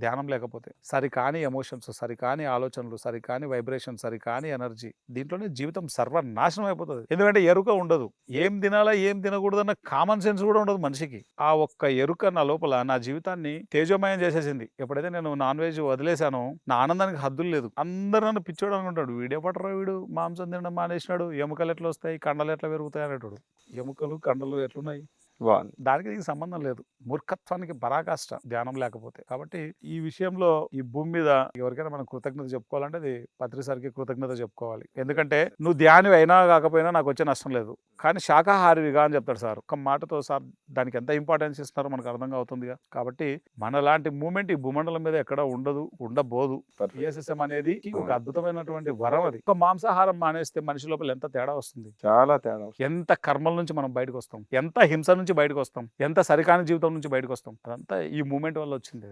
ధ్యానం లేకపోతే. సరికాని ఎమోషన్స్, సరికాని ఆలోచనలు, సరికాని వైబ్రేషన్, సరికాని ఎనర్జీ. దీంట్లోనే జీవితం సర్వనాశనం అయిపోతది. ఎందుకంటే ఎరుక ఉండదు. ఏం తినాలా, ఏం తినకూడదన్న కామన్ సెన్స్ కూడా ఉండదు మనిషికి. ఆ ఒక్క ఎరుక నా లోపల నా జీవితాన్ని తేజోమయం చేసేసింది. ఎప్పుడైతే నేను నాన్ వెజ్ వదిలేసానో నా ఆనందానికి హద్దులు లేదు. అందరూ నన్ను పిచ్చోడు అనుకుంటాడు. వీడే పట్టరా వీడు మాంసం తినడం మానేసినాడు. ఎముకలు ఎట్లా వస్తాయి, కండలు ఎట్లా పెరుగుతాయి అనేటోడు. ఎముకలు, కండలు ఎట్లున్నాయి? బావుంది. దానికి దీనికి సంబంధం లేదు. మూర్ఖత్వానికి పరాకాష్ట ధ్యానం లేకపోతే. కాబట్టి ఈ విషయంలో ఈ భూమి మీద ఎవరికైనా మనం కృతజ్ఞత చెప్పుకోవాలంటే అది పత్రి సార్‌కి కృతజ్ఞత చెప్పుకోవాలి. ఎందుకంటే నువ్వు ధ్యానివి అయినా కాకపోయినా నాకొచ్చే నష్టం లేదు. కానీ శాకాహారివిగా అని చెప్తాడు సార్. ఒక్క మాటతో సార్ దానికి ఎంత ఇంపార్టెన్స్ ఇస్తున్నారో మనకు అర్థంగా అవుతుందిగా. కాబట్టి మనలాంటి మూవ్‌మెంట్ ఈ భూమండలం మీద ఎక్కడ ఉండదు, ఉండబోదు. ఈఎస్ఎస్ఎం అనేది ఒక అద్భుతమైనటువంటి వరం అది. ఒక మాంసాహారం మానేస్తే మనిషి లోపల ఎంత తేడా వస్తుంది. చాలా తేడా. ఎంత కర్మల నుంచి మనం బయటకొస్తాం. ఎంత హింస నుంచి బయటకొస్తాం. ఎంత సరికాని జీవితం నుంచి బయటకొస్తాం. అదంతా ఈ మూవ్‌మెంట్ వల్ల వచ్చింది.